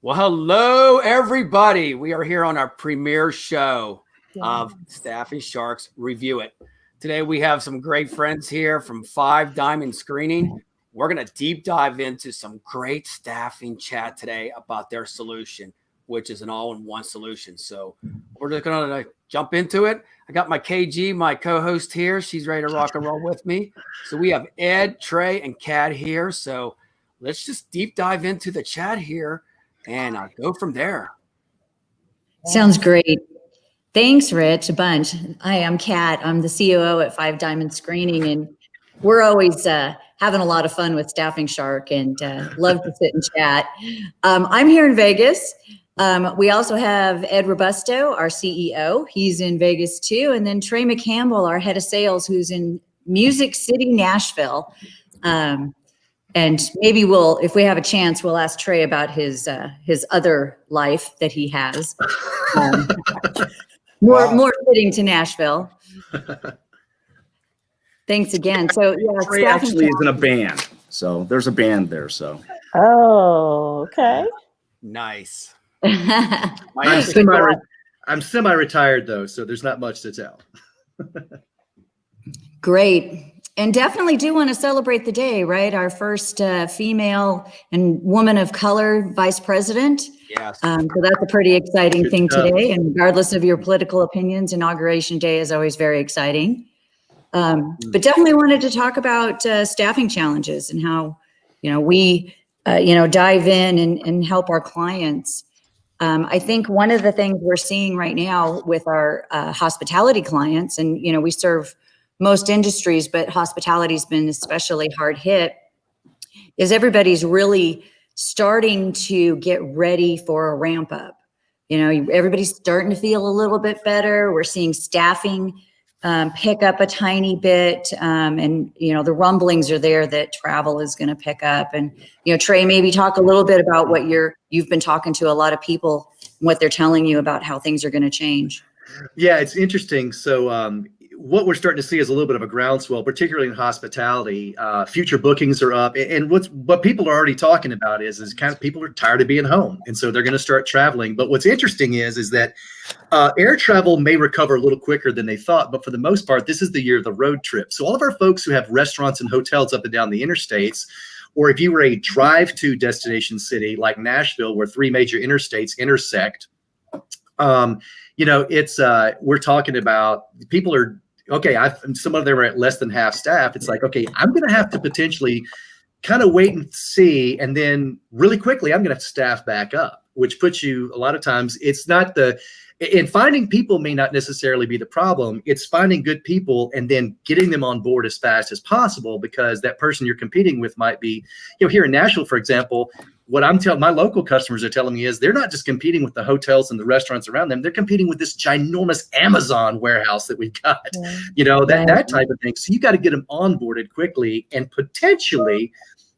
Well, hello, everybody. We are here on our premiere show of Staffing Sharks Review It. Today, we have some great friends here from Five Diamond Screening. We're going to deep dive into some great staffing chat today about their solution, which is an all-in-one solution. So we're just going to jump into it. I got my KG, my co-host here. She's ready to rock and roll with me. So we have Ed, Trey, and Kat here. So let's just deep dive into the chat here. And I'll go from there. Sounds great. Thanks, Rich, a bunch. Hi, I'm Kat. I'm the COO at Five Diamond Screening, and we're always having a lot of fun with Staffing Shark and love to sit and chat. I'm here in Vegas. We also have Ed Robusto, our CEO. He's in Vegas too. And then Trey McCampbell, our head of sales, who's in Music City, Nashville. And maybe if we have a chance, we'll ask Trey about his other life that he has. More fitting to Nashville. Thanks again. So yeah, Trey actually is in a band. So there's a band there. So. Oh, okay. Nice. I'm semi-retired though, so there's not much to tell. Great. And definitely do want to celebrate the day, right? Our first female and woman of color vice president. Yes. So that's a pretty exciting thing today. And regardless of your political opinions, Inauguration Day is always very exciting. But definitely wanted to talk about staffing challenges and how, we, dive in and help our clients. I think one of the things we're seeing right now with our hospitality clients, and, we serve most industries, but hospitality's been especially hard hit, is everybody's really starting to get ready for a ramp up. Everybody's starting to feel a little bit better. We're seeing staffing pick up a tiny bit. And, the rumblings are there that travel is going to pick up. And, Trey, maybe talk a little bit about what you've been talking to a lot of people, what they're telling you about how things are going to change. Yeah, it's interesting. So, what we're starting to see is a little bit of a groundswell, particularly in hospitality. Future bookings are up, and what people are already talking about is kind of people are tired of being home, and so they're going to start traveling. But what's interesting is that air travel may recover a little quicker than they thought, but for the most part, this is the year of the road trip. So all of our folks who have restaurants and hotels up and down the interstates, or if you were a drive-to destination city like Nashville, where 3 major interstates intersect, we're talking about people are. Okay, some of them are at less than half staff. It's like, okay, I'm going to have to potentially kind of wait and see. And then really quickly, I'm going to have to staff back up, which puts you a lot of times, it's not and finding people may not necessarily be the problem. It's finding good people and then getting them on board as fast as possible, because that person you're competing with might be, here in Nashville, for example, what I'm telling my local customers are telling me is they're not just competing with the hotels and the restaurants around them. They're competing with this ginormous Amazon warehouse that we've got, that type of thing. So you got to get them onboarded quickly, and potentially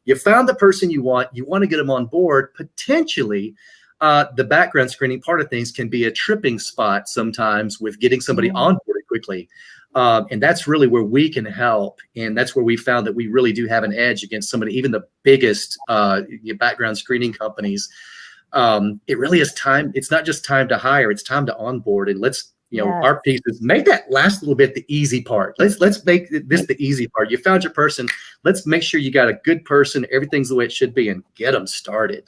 you found the person you want to get them on board. Potentially the background screening part of things can be a tripping spot sometimes with getting somebody onboarded quickly. And that's really where we can help. And that's where we found that we really do have an edge against somebody, even the biggest background screening companies. It really is time. It's not just time to hire, it's time to onboard. And let's, our piece is make that last little bit the easy part. Let's make this the easy part. You found your person. Let's make sure you got a good person. Everything's the way it should be, and get them started.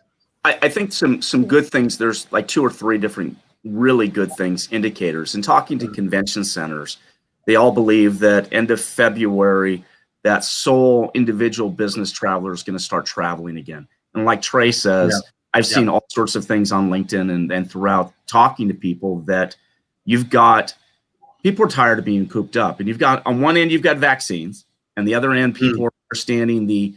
I think some good things. There's like 2 or 3 different really good things, indicators. And talking to convention centers, they all believe that end of February, that sole individual business traveler is going to start traveling again. And like Trey says, I've seen all sorts of things on LinkedIn and throughout talking to people that people are tired of being cooped up. And you've got, on one end, you've got vaccines, and the other end, people are understanding the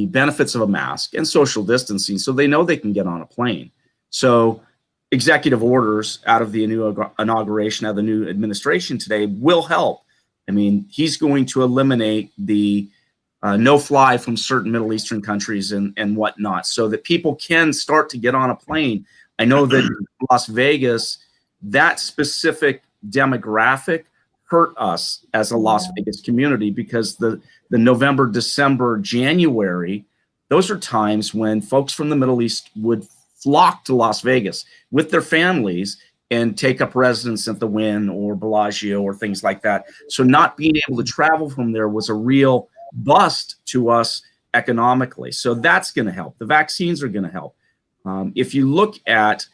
benefits of a mask and social distancing, so they know they can get on a plane. So executive orders out of the new inauguration, out of the new administration today will help. I mean, he's going to eliminate the no fly from certain Middle Eastern countries and whatnot, so that people can start to get on a plane. I know that in Las Vegas, that specific demographic hurt us as a Las Vegas community, because the November, December, January, those are times when folks from the Middle East would flock to Las Vegas with their families and take up residence at the Wynn or Bellagio or things like that. So not being able to travel from there was a real bust to us economically. So that's going to help. The vaccines are going to help. If you look at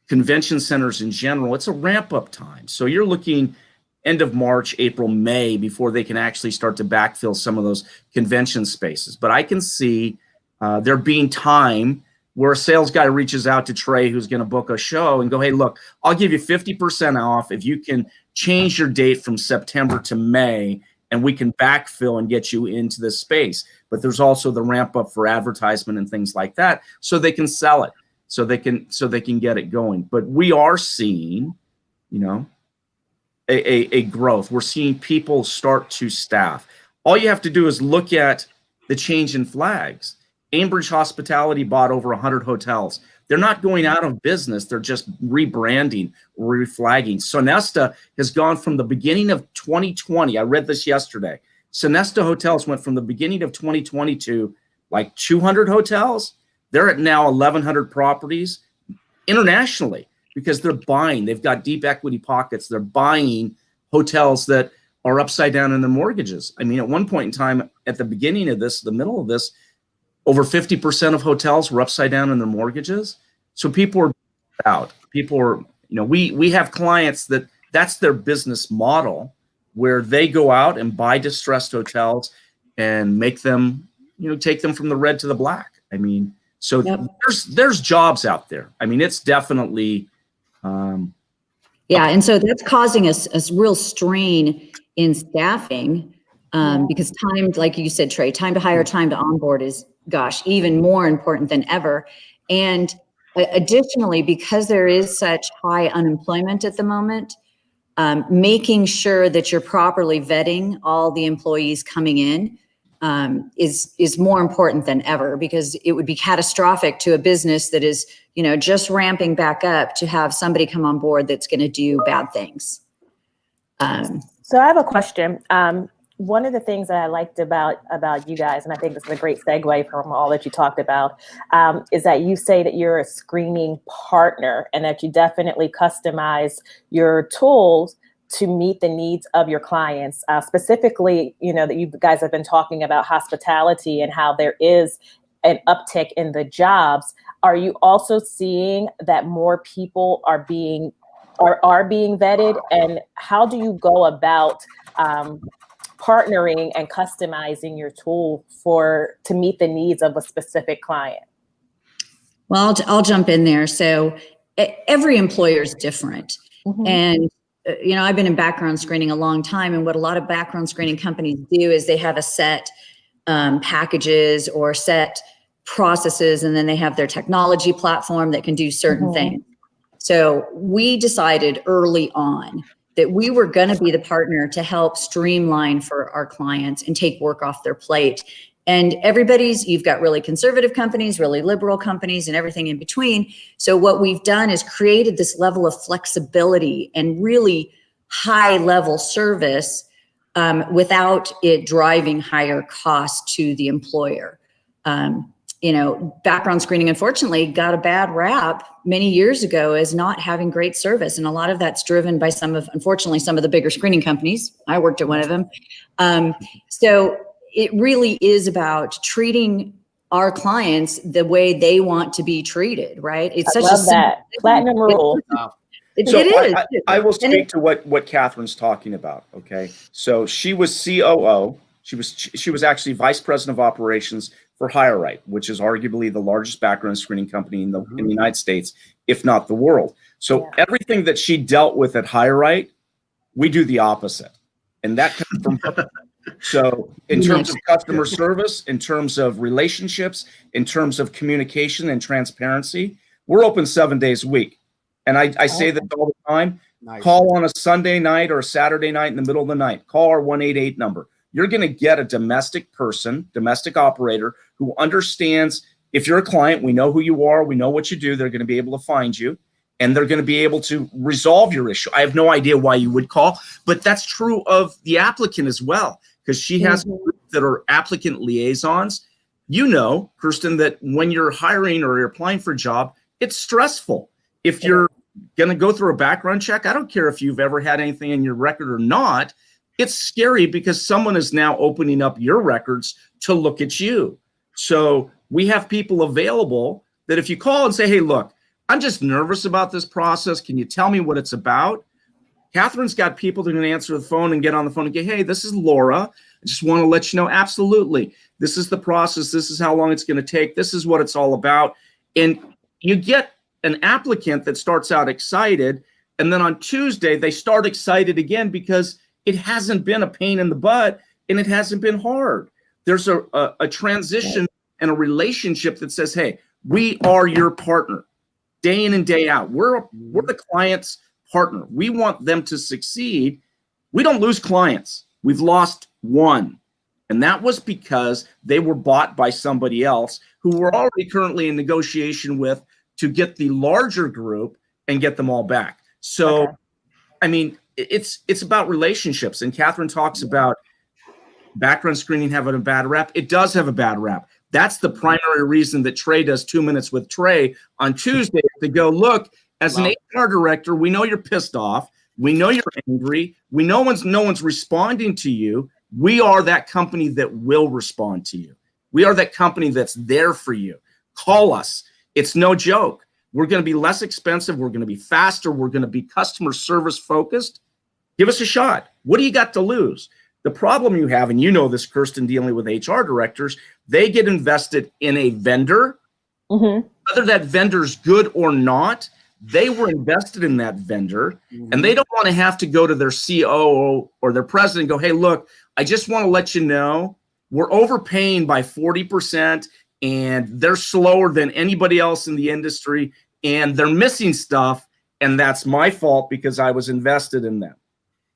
convention centers in general, it's a ramp up time. So you're looking end of March, April, May before they can actually start to backfill some of those convention spaces. But I can see there being time where a sales guy reaches out to Trey, who's going to book a show, and go, hey, look, I'll give you 50% off if you can change your date from September to May, and we can backfill and get you into this space. But there's also the ramp up for advertisement and things like that, so they can sell it, so they can get it going. But we are seeing, a growth. We're seeing people start to staff. All you have to do is look at the change in flags. Ambridge Hospitality bought over 100 hotels. They're not going out of business. They're just rebranding, reflagging. Sonesta has gone from the beginning of 2020. I read this yesterday. Sonesta Hotels went from the beginning of 2020 to like 200 hotels. They're at now 1,100 properties internationally because they're buying. They've got deep equity pockets. They're buying hotels that are upside down in their mortgages. I mean, at one point in time, at the beginning of this, the middle of this, over 50% of hotels were upside down in their mortgages. So people are out. People are, we have clients that's their business model, where they go out and buy distressed hotels and make them, take them from the red to the black. I mean, so yep. there's jobs out there. I mean, it's definitely. Yeah. And so that's causing us a real strain in staffing because time, like you said, Trey, time to hire, time to onboard is, gosh, even more important than ever. And additionally, because there is such high unemployment at the moment, making sure that you're properly vetting all the employees coming in is more important than ever, because it would be catastrophic to a business that is, just ramping back up to have somebody come on board that's going to do bad things. So I have a question. One of the things that I liked about you guys, and I think this is a great segue from all that you talked about, is that you say that you're a screening partner and that you definitely customize your tools to meet the needs of your clients. Specifically, that you guys have been talking about hospitality and how there is an uptick in the jobs. Are you also seeing that more people are being vetted? And how do you go about partnering and customizing your tool to meet the needs of a specific client? Well, I'll jump in there. So every employer is different. Mm-hmm. And, I've been in background screening a long time. And what a lot of background screening companies do is they have a set packages or set processes, and then they have their technology platform that can do certain mm-hmm. things. So we decided early on that we were going to be the partner to help streamline for our clients and take work off their plate. And you've got really conservative companies, really liberal companies, and everything in between. So what we've done is created this level of flexibility and really high level service without it driving higher costs to the employer. Background screening, unfortunately, got a bad rap many years ago as not having great service. And a lot of that's driven by unfortunately, some of the bigger screening companies. I worked at one of them. So it really is about treating our clients the way they want to be treated, right? It's such a platinum rule. It is. I will speak to what Catherine's talking about. Okay. So she was COO. She was actually vice president of operations for HireRight, which is arguably the largest background screening company in the United States, if not the world. So everything that she dealt with at HireRight, we do the opposite. And that comes from her. So in terms of customer service, in terms of relationships, in terms of communication and transparency, we're open 7 days a week. And I say this all the time. Nice. Call on a Sunday night or a Saturday night in the middle of the night. Call our 188 number. You're going to get a domestic operator who understands, if you're a client, we know who you are, we know what you do, they're going to be able to find you, and they're going to be able to resolve your issue. I have no idea why you would call, but that's true of the applicant as well, because she has groups that are applicant liaisons you know, Kirsten, that when you're hiring or you're applying for a job, it's stressful. If you're going to go through a background check, I don't care if you've ever had anything in your record or not. It's scary because someone is now opening up your records to look at you. So we have people available that if you call and say, hey, look, I'm just nervous about this process. Can you tell me what it's about? Catherine's got people that are going to answer the phone and get on the phone and go, hey, this is Laura. I just want to let you know, absolutely. This is the process. This is how long it's going to take. This is what it's all about. And you get an applicant that starts out excited. And then on Tuesday, they start excited again because it hasn't been a pain in the butt and it hasn't been hard. There's a transition and a relationship that says, hey, we are your partner day in and day out. We're the client's partner. We want them to succeed. We don't lose clients. We've lost one. And that was because they were bought by somebody else who we're already currently in negotiation with to get the larger group and get them all back. So, okay. I mean, it's about relationships. And Catherine talks about background screening having a bad rap. It does have a bad rap. That's the primary reason that Trey does 2 minutes with Trey on Tuesday to go, look, as an HR director, we know you're pissed off. We know you're angry. We know no one's responding to you. We are that company that will respond to you. We are that company that's there for you. Call us. It's no joke. We're going to be less expensive. We're going to be faster. We're going to be customer service focused. Give us a shot. What do you got to lose? The problem you have, and you know this, Kirsten, dealing with HR directors, they get invested in a vendor. Mm-hmm. Whether that vendor's good or not, they were invested in that vendor, and they don't want to have to go to their COO or their president and go, hey, look, I just want to let you know we're overpaying by 40%, and they're slower than anybody else in the industry, and they're missing stuff, and that's my fault because I was invested in them.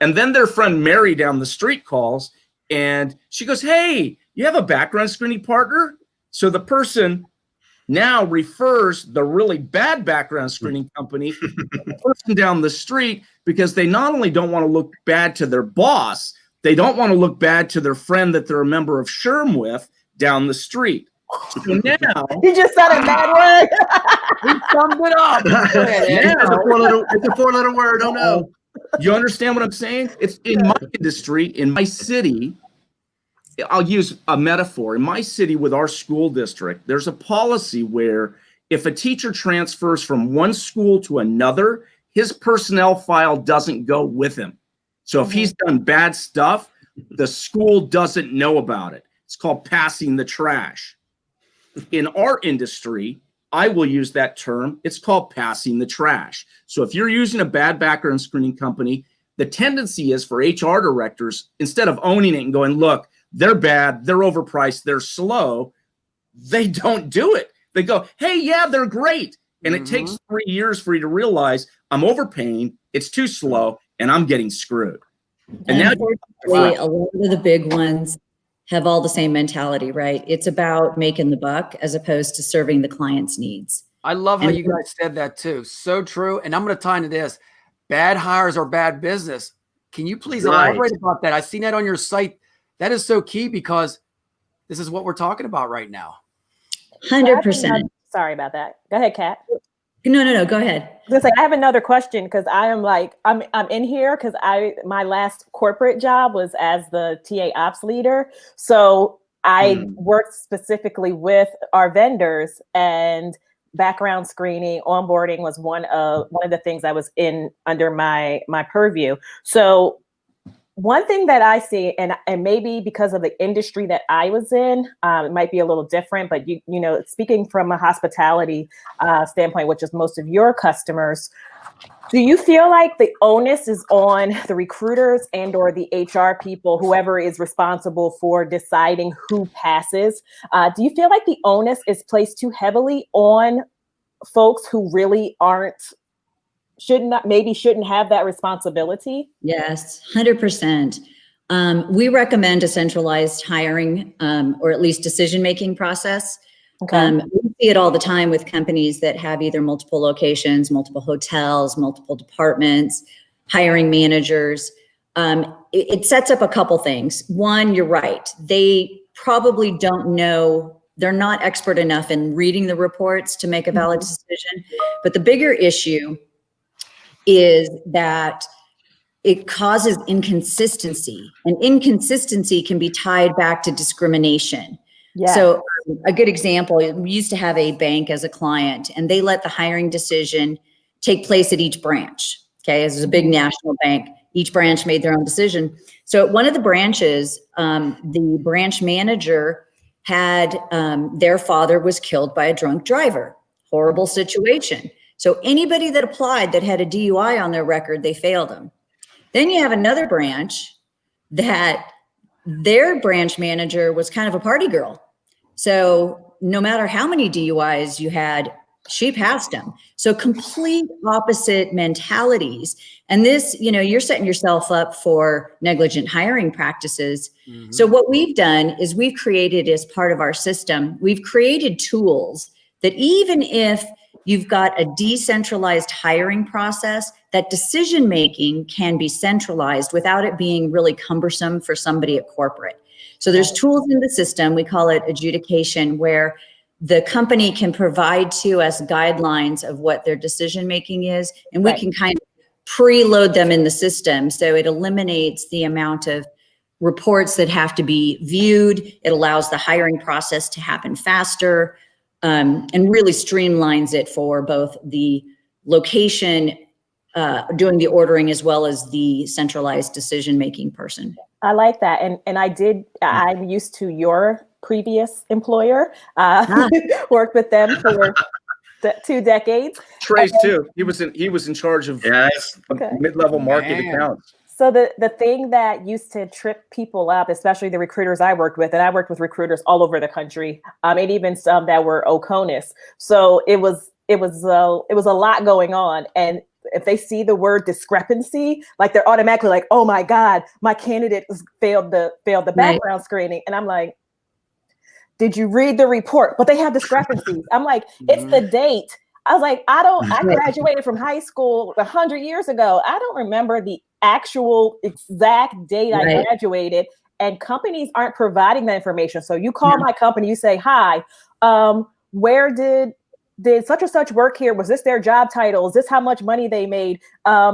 And then their friend Mary down the street calls, and she goes, hey, you have a background screening partner? So the person now refers the really bad background screening company to the person down the street because they not only don't want to look bad to their boss, they don't want to look bad to their friend that they're a member of SHRM with down the street. So now you just said a bad word. He summed it up. It's a four-letter word. Oh no. You understand what I'm saying? It's in my industry, in my city. I'll use a metaphor. In my city with our school district, there's a policy where if a teacher transfers from one school to another, his personnel file doesn't go with him. So if he's done bad stuff, the school doesn't know about it. It's called passing the trash. In our industry, I will use that term. It's called passing the trash. So if you're using a bad background screening company, the tendency is for HR directors, instead of owning it and going, look, they're bad, they're overpriced, they're slow, they don't do it. They go, hey, yeah, they're great. And it takes 3 years for you to realize I'm overpaying, it's too slow, and I'm getting screwed. And now unfortunately, a lot of the big ones have all the same mentality, right? It's about making the buck as opposed to serving the client's needs. I love how you guys said that too. So true. And I'm going to tie into this. Bad hires are bad business. Can you please elaborate about that? I've seen that on your site. That is so key because this is what we're talking about right now. 100%. Sorry about that. Go ahead, Kat. No. Go ahead. I have another question because I am I'm in here because my last corporate job was as the TA ops leader. So I worked specifically with our vendors, and background screening, onboarding was one of the things that was under my purview. So one thing that I see, and maybe because of the industry that I was in, it might be a little different, but you know, speaking from a hospitality standpoint, which is most of your customers, do you feel like the onus is on the recruiters and or the HR people, whoever is responsible for deciding who passes? Do you feel like the onus is placed too heavily on folks who really shouldn't have that responsibility? Yes, 100%. We recommend a centralized hiring or at least decision-making process. Okay. We see it all the time with companies that have either multiple locations, multiple hotels, multiple departments, hiring managers. It sets up a couple things. One, you're right. They probably don't know they're not expert enough in reading the reports to make a valid decision. But the bigger issue is that it causes inconsistency, and inconsistency can be tied back to discrimination. Yeah. So a good example, we used to have a bank as a client, and they let the hiring decision take place at each branch. Okay, this is a big national bank. Each branch made their own decision. So at one of the branches, the branch manager had, their father was killed by a drunk driver. Horrible situation. So anybody that applied that had a DUI on their record, they failed them. Then you have another branch that their branch manager was kind of a party girl. So no matter how many DUIs you had, she passed them. So complete opposite mentalities. And this, you know, you're setting yourself up for negligent hiring practices. Mm-hmm. So what we've done is we've created, as part of our system, we've created tools that even if you've got a decentralized hiring process, that decision-making can be centralized without it being really cumbersome for somebody at corporate. So there's tools in the system, we call it adjudication, where the company can provide to us guidelines of what their decision-making is, and we can kind of preload them in the system. So it eliminates the amount of reports that have to be viewed. It allows the hiring process to happen faster, and really streamlines it for both the location, doing the ordering, as well as the centralized decision-making person. I like that. And I'm used to your previous employer, worked with them for 2 decades. Trace too. He was in charge of mid-level market accounts. So the thing that used to trip people up, especially the recruiters I worked with, and I worked with recruiters all over the country, and even some that were Oconus. So it was a lot going on. And if they see the word discrepancy, like they're automatically like, oh my God, my candidate failed the background screening. And I'm like, did you read the report? But they have discrepancies. I'm like, it's the date. I was like, I graduated from high school 100 years ago. I don't remember the actual exact date I graduated, and companies aren't providing that information. So you call my company, you say, hi, where did such and such work here? Was this their job title? Is this how much money they made?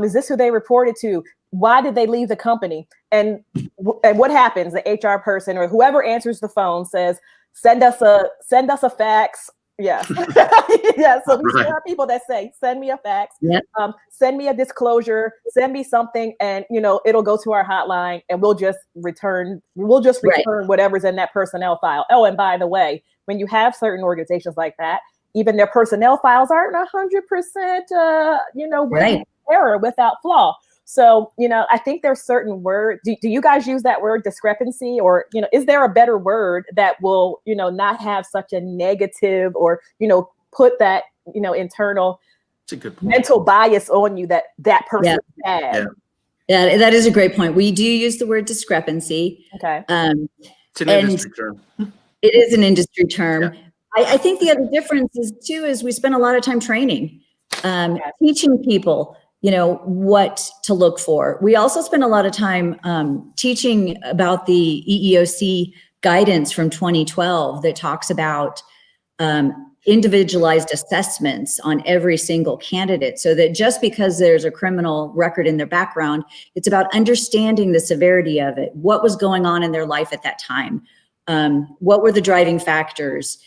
Is this who they reported to? Why did they leave the company? And what happens? The HR person or whoever answers the phone says, send us a fax. Yes. Yeah. So there are people that say, send me a fax, send me a disclosure, send me something, and it'll go to our hotline, and we'll just return whatever's in that personnel file. Oh, and by the way, when you have certain organizations like that, even their personnel files aren't 100%, error without flaw. So, I think there's certain words. Do you guys use that word discrepancy, or, is there a better word that will, not have such a negative or, put that, internal mental bias on you that person had? Yeah, that is a great point. We do use the word discrepancy. Okay. It's an industry term. It is an industry term. Yeah. I think the other difference is we spend a lot of time training, teaching people, what to look for. We also spend a lot of time teaching about the EEOC guidance from 2012 that talks about individualized assessments on every single candidate, so that just because there's a criminal record in their background, it's about understanding the severity of it, what was going on in their life at that time, what were the driving factors.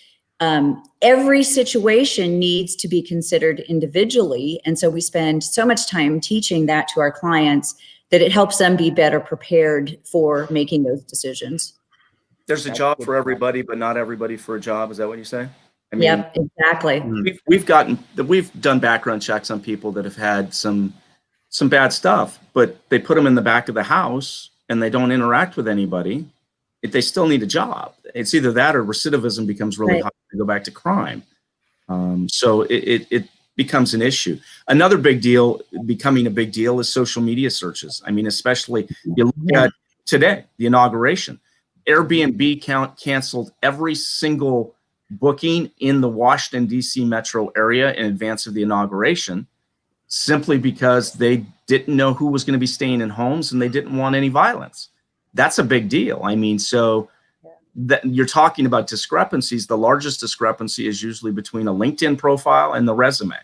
Every situation needs to be considered individually. And so we spend so much time teaching that to our clients that it helps them be better prepared for making those decisions. There's a job for everybody, but not everybody for a job. Is that what you say? I mean, yep, exactly. We've done background checks on people that have had some bad stuff, but they put them in the back of the house and they don't interact with anybody. They still need a job. It's either that or recidivism becomes really hard to go back to crime. So it becomes an issue. Another big deal, becoming a big deal, is social media searches. I mean, especially you look at today, the inauguration. Airbnb canceled every single booking in the Washington, D.C. metro area in advance of the inauguration, simply because they didn't know who was going to be staying in homes and they didn't want any violence. That's a big deal. I mean, so that you're talking about discrepancies, the largest discrepancy is usually between a LinkedIn profile and the resume.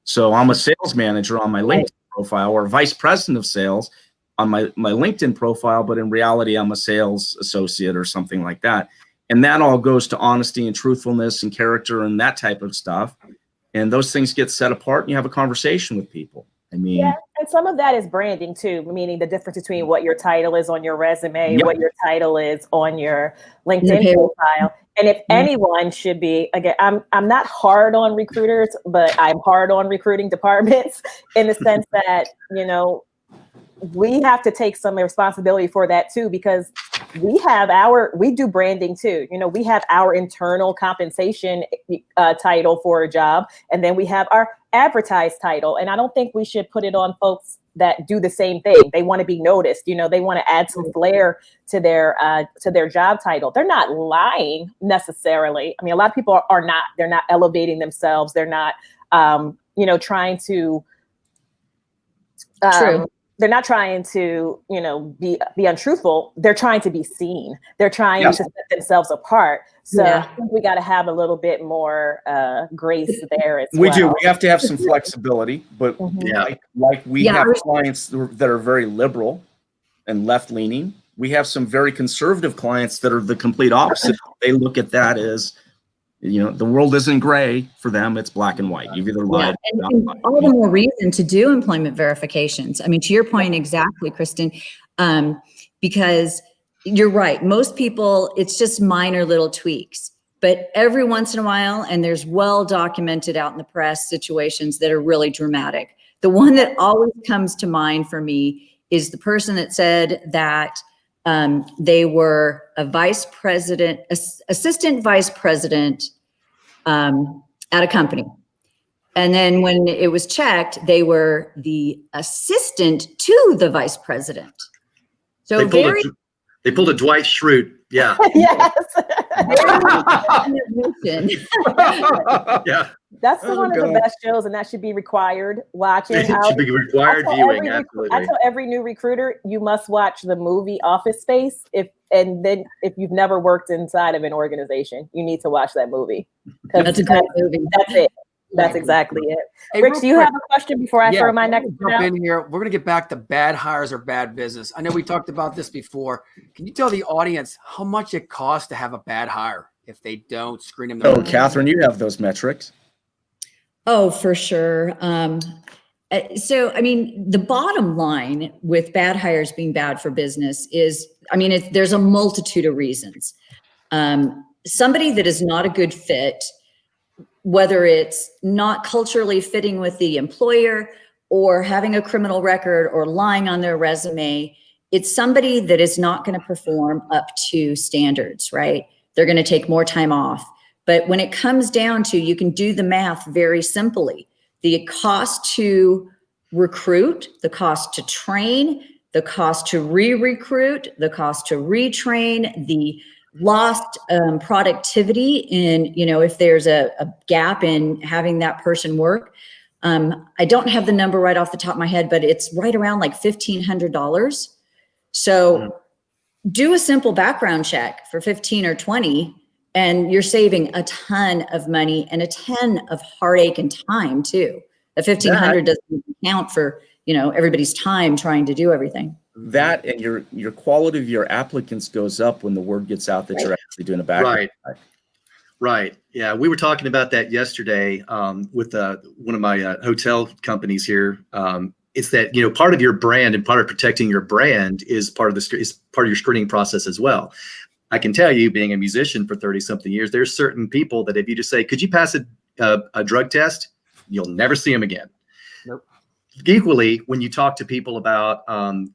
So I'm a sales manager on my LinkedIn profile, or vice president of sales on my LinkedIn profile, but in reality, I'm a sales associate or something like that. And that all goes to honesty and truthfulness and character and that type of stuff. And those things get set apart and you have a conversation with people. I mean, yeah, and some of that is branding too, meaning the difference between what your title is on your resume, what your title is on your LinkedIn profile. And if anyone should be, again, I'm not hard on recruiters, but I'm hard on recruiting departments in the sense that, you know, we have to take some responsibility for that too, because we do branding too. You know, we have our internal compensation title for a job, and then we have our advertised title. And I don't think we should put it on folks that do the same thing. They want to be noticed. You know, they want to add some flair to their job title. They're not lying necessarily. I mean, a lot of people are not. They're not elevating themselves. They're not, you know, trying to. True. They're not trying to, you know, be untruthful. They're trying to be seen. They're trying to set themselves apart. So I think we got to have a little bit more grace there as well. We do. We have to have some flexibility, but like we have clients that are very liberal and left-leaning. We have some very conservative clients that are the complete opposite. They look at that as, you know, the world isn't gray for them. It's black and white. You've either lied or not lied. All the more reason to do employment verifications. I mean, to your point exactly, Kristen, because you're right. Most people, it's just minor little tweaks. But every once in a while, and there's well documented out in the press situations that are really dramatic. The one that always comes to mind for me is the person that said that they were a vice president, assistant vice president at a company. And then when it was checked, they were the assistant to the vice president. So they pulled a Dwight Schrute. Yeah. Yes. Yeah. That's one of the best shows, and that should be required watching. It should be required viewing. Absolutely. I tell every new recruiter, you must watch the movie Office Space. If you've never worked inside of an organization, you need to watch that movie. That's a great movie. That's it. That's exactly it. Hey, Rich, do you have a question before I throw my next one out? In here? We're going to get back to bad hires or bad business. I know we talked about this before. Can you tell the audience how much it costs to have a bad hire if they don't screen them? Oh, Catherine, you have those metrics. Oh, for sure. So, I mean, the bottom line with bad hires being bad for business is, I mean, there's a multitude of reasons. Somebody that is not a good fit, whether it's not culturally fitting with the employer or having a criminal record or lying on their resume, it's somebody that is not going to perform up to standards, right? They're going to take more time off. But when it comes down to, you can do the math very simply. The cost to recruit, the cost to train, the cost to re-recruit, the cost to retrain, the lost productivity in, you know, if there's a gap in having that person work. I don't have the number right off the top of my head, but it's right around like $1,500. So do a simple background check for 15 or 20, and you're saving a ton of money and a ton of heartache and time too. The 1,500 doesn't count for, you know, everybody's time trying to do everything. That and your quality of your applicants goes up when the word gets out that you're actually doing a background. Right. Yeah. We were talking about that yesterday with one of my hotel companies here. It's that, you know, part of your brand and part of protecting your brand is part of your screening process as well. I can tell you, being a musician for 30 something years, there's certain people that if you just say, could you pass a drug test? You'll never see them again. Nope. Equally, when you talk to people about,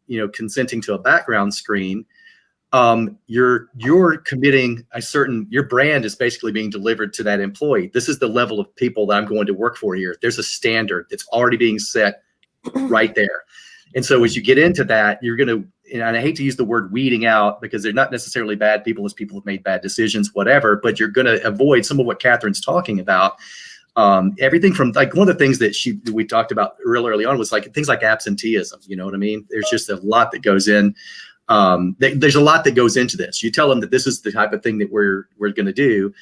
you know, consenting to a background screen, you're committing your brand is basically being delivered to that employee. This is the level of people that I'm going to work for here. There's a standard that's already being set right there. And so as you get into that, you're going to, and I hate to use the word weeding out because they're not necessarily bad people as people have made bad decisions, whatever, but you're going to avoid some of what Catherine's talking about. Everything from, like, one of the things that we talked about real early on was like things like absenteeism. You know what I mean? There's just a lot that goes in There's a lot that goes into this. You tell them that this is the type of thing that we're going to do.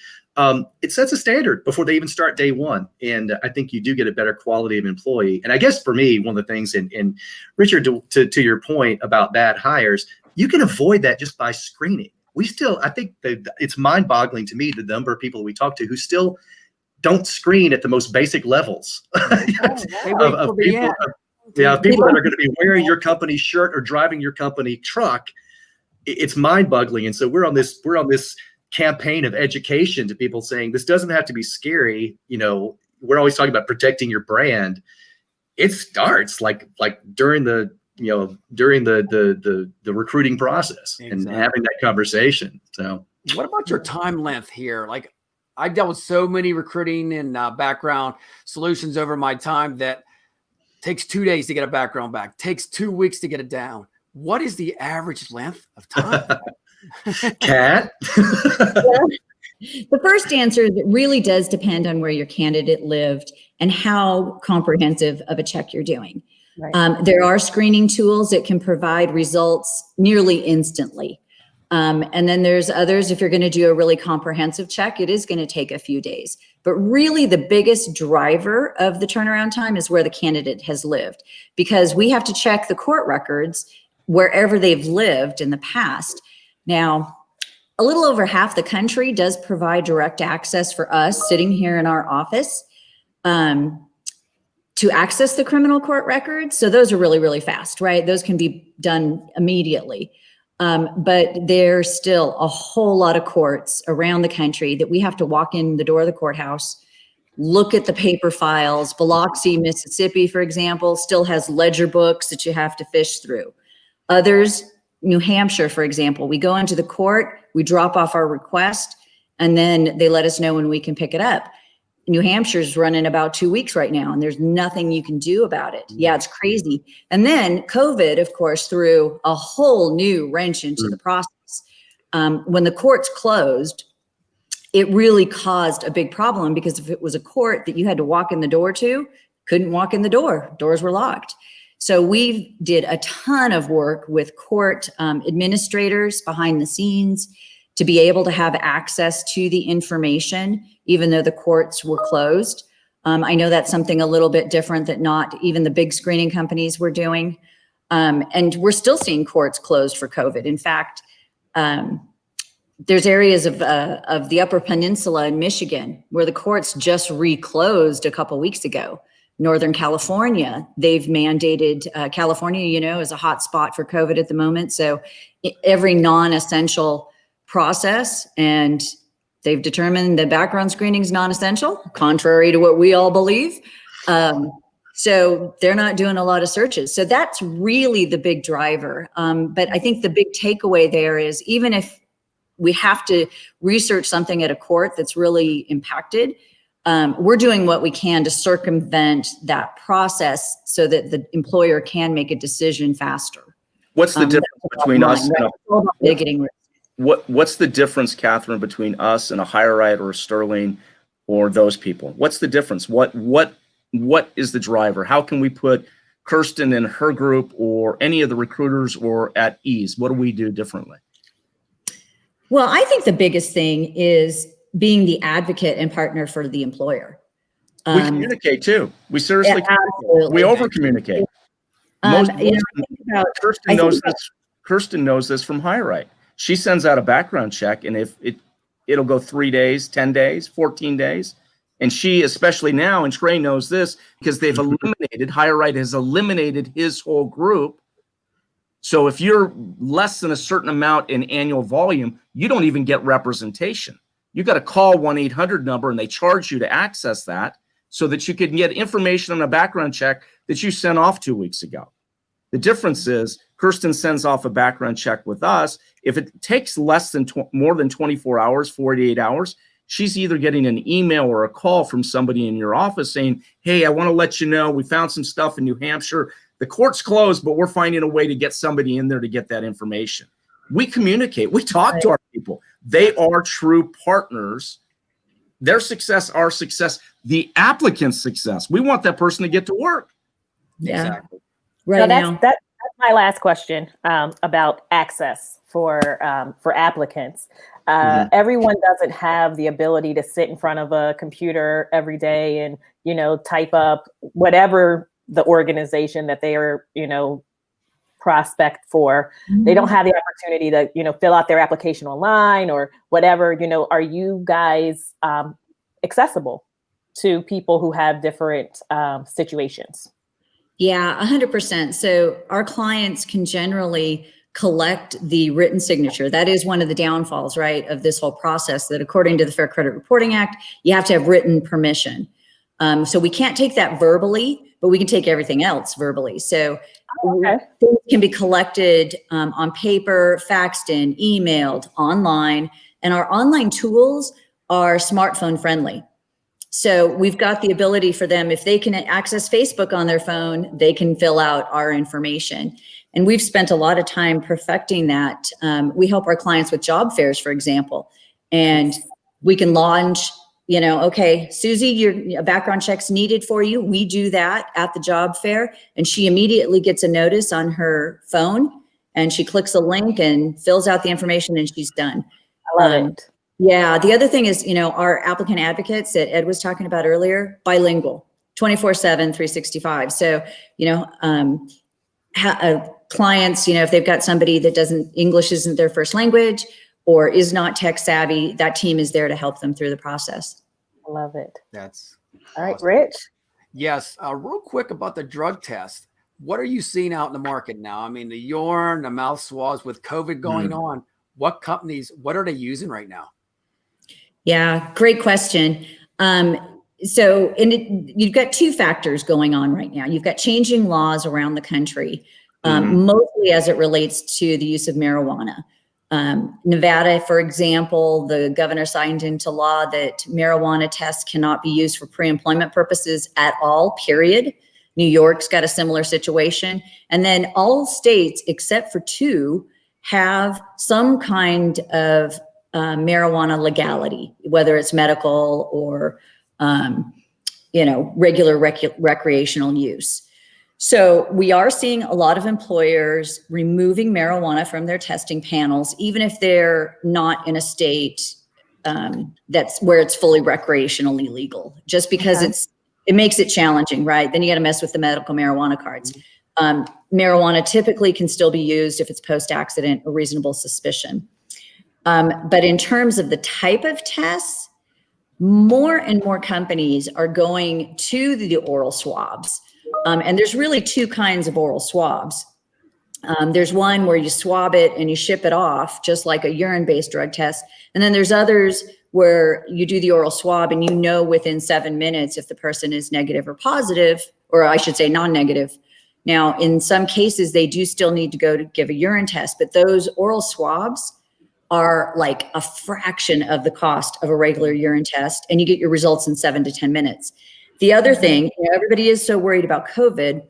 It sets a standard before they even start day one. And I think you do get a better quality of employee. And I guess for me, one of the things, and Richard, to your point about bad hires, you can avoid that just by screening. I think that it's mind boggling to me, the number of people we talk to who still don't screen at the most basic levels of people that are going to be wearing your company shirt or driving your company truck. It's mind-boggling. And so we're on this campaign of education to people saying this doesn't have to be scary. We're always talking about protecting your brand. It starts like during the recruiting process. Exactly. And having that conversation. So what about your time length here? Like, I dealt with so many recruiting and background solutions over my time that takes 2 days to get a background back, takes 2 weeks to get it down. What is the average length of time? Kat? The first answer is it really does depend on where your candidate lived and how comprehensive of a check you're doing. Right. There are screening tools that can provide results nearly instantly. And then there's others, if you're going to do a really comprehensive check, it is going to take a few days. But really the biggest driver of the turnaround time is where the candidate has lived, because we have to check the court records wherever they've lived in the past. Now, a little over half the country does provide direct access for us sitting here in our office to access the criminal court records. So those are really, really fast, right? Those can be done immediately. But there's still a whole lot of courts around the country that we have to walk in the door of the courthouse, look at the paper files. Biloxi, Mississippi, for example, still has ledger books that you have to fish through. Others, New Hampshire, for example, we go into the court, we drop off our request, and then they let us know when we can pick it up. New Hampshire's running about 2 weeks right now, and there's nothing you can do about it. Yeah, it's crazy. And then COVID, of course, threw a whole new wrench into the process. When the courts closed, it really caused a big problem, because if it was a court that you had to walk in the door to, couldn't walk in the door, doors were locked. So we did a ton of work with court administrators behind the scenes to be able to have access to the information, even though the courts were closed. I know that's something a little bit different that not even the big screening companies were doing. And we're still seeing courts closed for COVID. In fact, there's areas of the Upper Peninsula in Michigan where the courts just reclosed a couple weeks ago. Northern California, they've mandated, California, is a hot spot for COVID at the moment. So every non-essential process, and they've determined that background screening is non-essential, contrary to what we all believe. So they're not doing a lot of searches. So that's really the big driver. But I think the big takeaway there is, even if we have to research something at a court that's really impacted, we're doing what we can to circumvent that process so that the employer can make a decision faster. What's the difference between us and what's the difference, Catherine, between us and a HireRight or a Sterling or those people? What's the difference? What is the driver? How can we put Kirsten and her group or any of the recruiters or at ease? What do we do differently? Well, I think the biggest thing is being the advocate and partner for the employer. We communicate too. We seriously communicate. We over communicate. Kirsten knows this from HireRight. She sends out a background check, and if it'll go 3 days, 10 days, 14 days. And she, especially now, and Trey knows this because they've HireRight has eliminated his whole group. So if you're less than a certain amount in annual volume, you don't even get representation. You got to call 1-800 number, and they charge you to access that so that you can get information on a background check that you sent off 2 weeks ago. The difference is Kirsten sends off a background check with us. If it takes more than 24 hours, 48 hours, she's either getting an email or a call from somebody in your office saying, hey, I want to let you know we found some stuff in New Hampshire. The court's closed, but we're finding a way to get somebody in there to get that information. We communicate. We talk to our people. They are true partners. Their success, our success, the applicant's success. We want that person to get to work. Yeah. Exactly. Right now. That's My last question about access for applicants. Everyone doesn't have the ability to sit in front of a computer every day and, you know, type up whatever the organization that they are, you know, prospect for. They don't have the opportunity to, you know, fill out their application online or whatever. You know, are you guys accessible to people who have different situations? Yeah, 100%. So our clients can generally collect the written signature. That is one of the downfalls, right, of this whole process, that according to the Fair Credit Reporting Act, you have to have written permission. So we can't take that verbally, but we can take everything else verbally. So things can be collected on paper, faxed in, emailed, online, and our online tools are smartphone friendly. So we've got the ability for them, if they can access Facebook on their phone, they can fill out our information. And we've spent a lot of time perfecting that. We help our clients with job fairs, for example, and we can launch, you know, okay, Susie, your background check's needed for you. We do that at the job fair, and she immediately gets a notice on her phone, and she clicks a link and fills out the information, and she's done. I love it. Yeah. The other thing is, you know, our applicant advocates that Ed was talking about earlier, bilingual, 24/7, 365. So, you know, clients, you know, if they've got somebody that English isn't their first language or is not tech savvy, that team is there to help them through the process. I love it. That's all right, Rich. Yes. Real quick about the drug test. What are you seeing out in the market now? I mean, the urine, the mouth swabs with COVID going on. What companies, what are they using right now? Yeah, great question. You've got two factors going on right now. You've got changing laws around the country, mostly as it relates to the use of marijuana. Nevada, for example, the governor signed into law that marijuana tests cannot be used for pre-employment purposes at all, period. New York's got a similar situation. And then all states, except for 2, have some kind of marijuana legality, whether it's medical or, you know, regular recreational use. So we are seeing a lot of employers removing marijuana from their testing panels, even if they're not in a state that's where it's fully recreationally legal, just because it makes it challenging, right? Then you got to mess with the medical marijuana cards. Marijuana typically can still be used if it's post-accident or reasonable suspicion. But in terms of the type of tests, more and more companies are going to the oral swabs. And there's really 2 kinds of oral swabs. There's one where you swab it and you ship it off, just like a urine-based drug test. And then there's others where you do the oral swab and you know within 7 minutes if the person is negative or positive, or I should say non-negative. Now, in some cases, they do still need to go to give a urine test, but those oral swabs are like a fraction of the cost of a regular urine test, and you get your results in 7 to 10 minutes. The other thing, you know, everybody is so worried about COVID.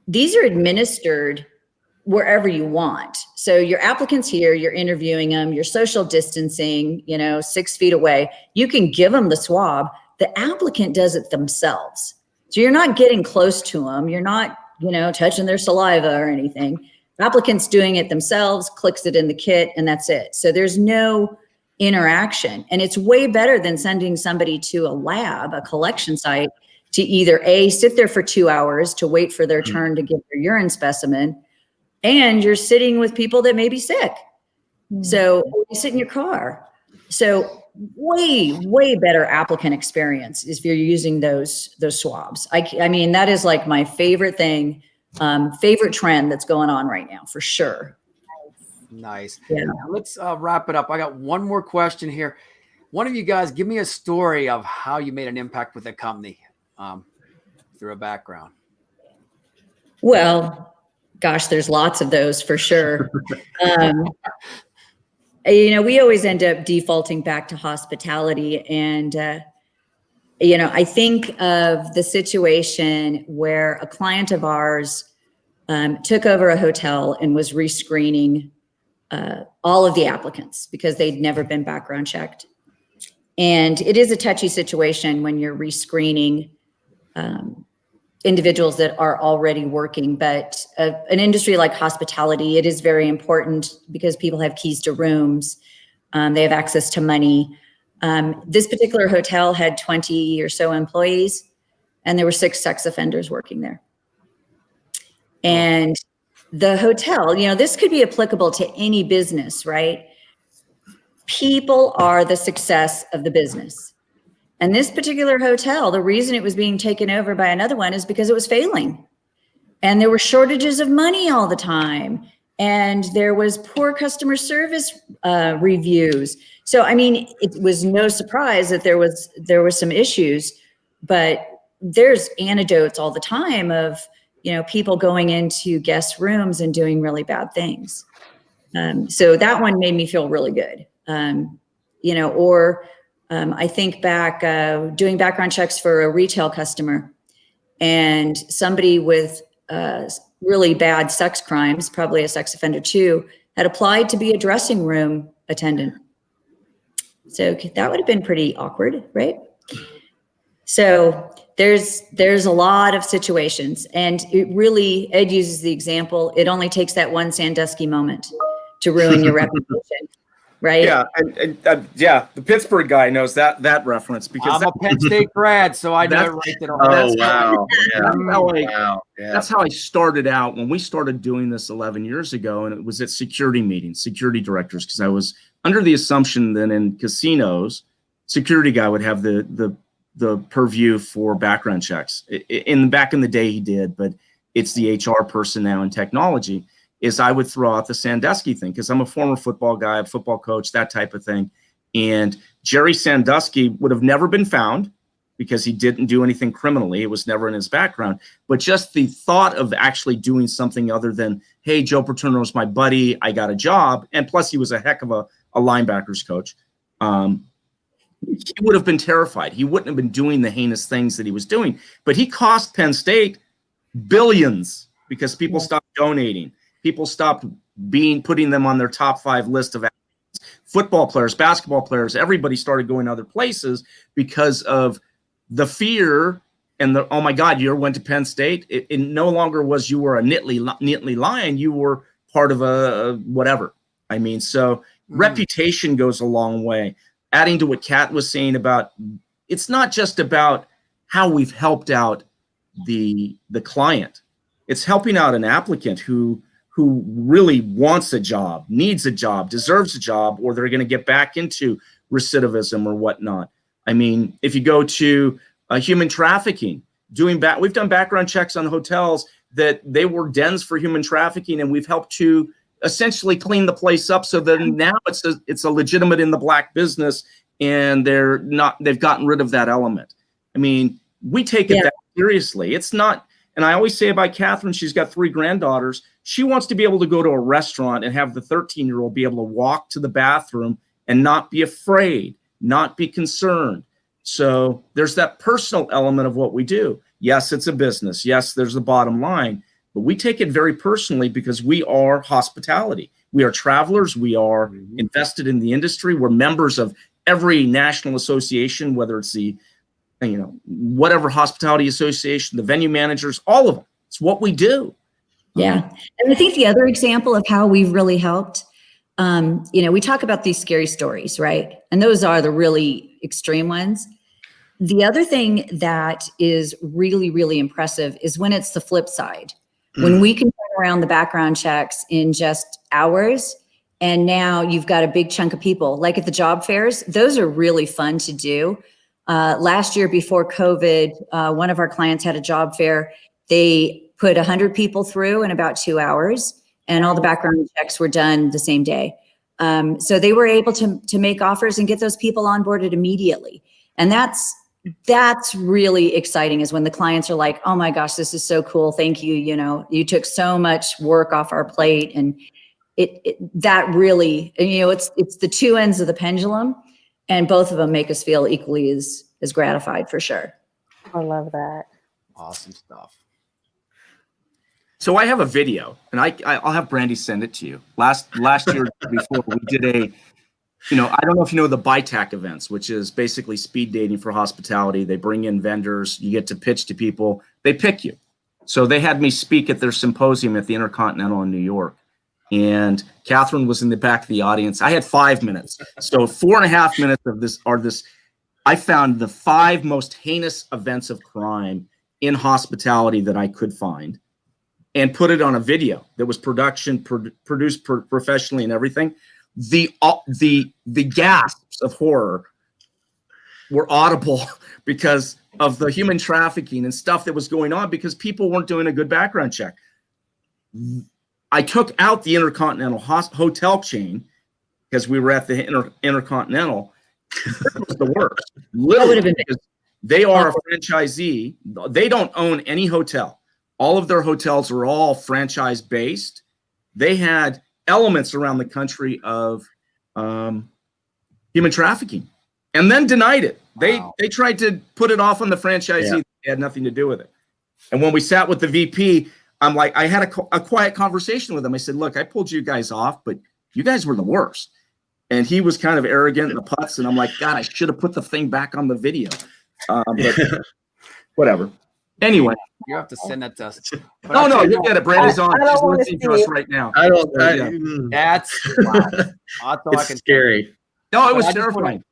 These are administered wherever you want. So your applicant's here, you're interviewing them, you're social distancing, you know, 6 feet away. You can give them the swab. The applicant does it themselves. So you're not getting close to them. You're not, you know, touching their saliva or anything. Applicant's doing it themselves, clicks it in the kit, and that's it. So there's no interaction. And it's way better than sending somebody to a lab, a collection site, to either A, sit there for 2 hours to wait for their turn to give their urine specimen, and you're sitting with people that may be sick. So you sit in your car. So way better applicant experience is if you're using those swabs. I mean, that is like my favorite thing. Favorite trend that's going on right now, for sure. Nice. Yeah. Let's wrap it up. I got one more question here. One of you guys, give me a story of how you made an impact with a company through a background. Well, gosh, there's lots of those for sure. You know, we always end up defaulting back to hospitality, and you know, I think of the situation where a client of ours took over a hotel and was rescreening all of the applicants because they'd never been background checked. And it is a touchy situation when you're rescreening individuals that are already working, but an industry like hospitality, it is very important because people have keys to rooms. They have access to money. This particular hotel had 20 or so employees, and there were 6 sex offenders working there. And the hotel, this could be applicable to any business, right? People are the success of the business. And this particular hotel, the reason it was being taken over by another one is because it was failing. And there were shortages of money all the time. And there was poor customer service reviews. So, I mean, it was no surprise that there was some issues, but there's anecdotes all the time of, people going into guest rooms and doing really bad things. So that one made me feel really good. I think back doing background checks for a retail customer, and somebody with really bad sex crimes, probably a sex offender too, had applied to be a dressing room attendant. So that would have been pretty awkward, right? So there's a lot of situations, and it really, Ed uses the example, it only takes that one Sandusky moment to ruin your reputation. Right. Yeah, and the Pittsburgh guy knows that reference because I'm a Penn State grad, so I know it right there. Oh, wow. That's how I started out when we started doing this 11 years ago, and it was at security meetings, security directors, because I was under the assumption that in casinos, security guy would have the purview for background checks. Back in the day, he did, but it's the HR person now in technology. Is I would throw out the Sandusky thing because I'm a former football guy, a football coach, that type of thing. And Jerry Sandusky would have never been found because he didn't do anything criminally. It was never in his background. But just the thought of actually doing something other than, hey, Joe Paterno's my buddy, I got a job. And plus he was a heck of a linebackers coach. He would have been terrified. He wouldn't have been doing the heinous things that he was doing. But he cost Penn State billions because people stopped donating. People stopped putting them on their top 5 list of athletes. Football players, basketball players, everybody started going other places because of the fear and the, oh my God, you went to Penn State. It no longer was you were a Nittany Lion, you were part of a whatever. I mean, so reputation goes a long way. Adding to what Kat was saying about, it's not just about how we've helped out the client. It's helping out an applicant who really wants a job, needs a job, deserves a job, or they're going to get back into recidivism or whatnot. I mean, if you go to human trafficking, we've done background checks on hotels that they were dens for human trafficking, and we've helped to essentially clean the place up so that now it's a legitimate in the black business, and they've gotten rid of that element. I mean, we take it that seriously. It's not. And I always say about Catherine, she's got 3 granddaughters. She wants to be able to go to a restaurant and have the 13-year-old be able to walk to the bathroom and not be afraid, not be concerned. So there's that personal element of what we do. Yes, it's a business. Yes, there's the bottom line. But we take it very personally because we are hospitality. We are travelers. We are invested in the industry. We're members of every national association, whether it's the whatever hospitality association, the venue managers, all of them. It's what we do. Yeah. And I think the other example of how we've really helped, we talk about these scary stories, right? And those are the really extreme ones. The other thing that is really, really impressive is when it's the flip side. When we can turn around the background checks in just hours, and now you've got a big chunk of people, like at the job fairs, those are really fun to do. Last year before COVID, one of our clients had a job fair. They put 100 people through in about 2 hours, and all the background checks were done the same day. So they were able to make offers and get those people onboarded immediately. And that's really exciting, is when the clients are like, oh my gosh, this is so cool. Thank you. You took so much work off our plate. And that really, it's the 2 ends of the pendulum. And both of them make us feel equally as gratified, for sure. I love that. Awesome stuff. So I have a video, and I'll have Brandy send it to you. Last year before, we did you know, I don't know if you know the BITAC events, which is basically speed dating for hospitality. They bring in vendors, you get to pitch to people, they pick you. So they had me speak at their symposium at the Intercontinental in New York. And Catherine was in the back of the audience. I had 5 minutes. So 4.5 minutes of this I found the 5 most heinous events of crime in hospitality that I could find and put it on a video that was produced professionally and everything. The gasps of horror were audible because of the human trafficking and stuff that was going on because people weren't doing a good background check. I took out the Intercontinental hotel chain because we were at the Intercontinental. It was the worst. Literally, because they are a franchisee. They don't own any hotel. All of their hotels are all franchise based. They had elements around the country of human trafficking and then denied it. They tried to put it off on the franchisee. Yeah. They had nothing to do with it. And when we sat with the VP, I'm like, I had a quiet conversation with him. I said, look, I pulled you guys off, but you guys were the worst. And he was kind of arrogant in the putts. And I'm like, God, I should have put the thing back on the video. But whatever. Anyway. You have to send that to us. No, look at it. Brandy's on. She's listening to us right now. That's it's scary. No, it was terrifying.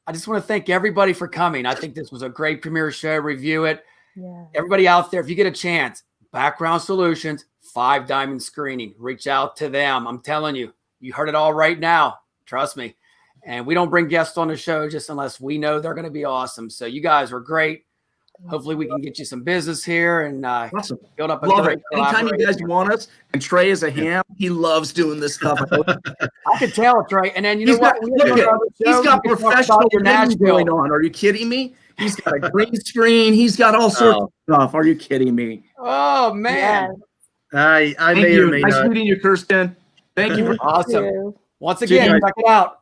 I just want to thank everybody for coming. I think this was a great premiere show. Review it. Yeah. Everybody out there, if you get a chance, Background Solutions, 5 Diamond Screening. Reach out to them. I'm telling you, you heard it all right now. Trust me. And we don't bring guests on the show just unless we know they're going to be awesome. So you guys were great. Hopefully we can get you some business here and awesome. Build up a Love it. Anytime you guys want us, and Trey is a ham, he loves doing this stuff. I can tell it's right. And then you know what? He's got professional things going on. Are you kidding me? He's got a green screen. He's got all sorts of stuff. Are you kidding me? Oh man. I may or may not. Nice meeting you, Kirsten. Thank you. Awesome. Once again, check it out.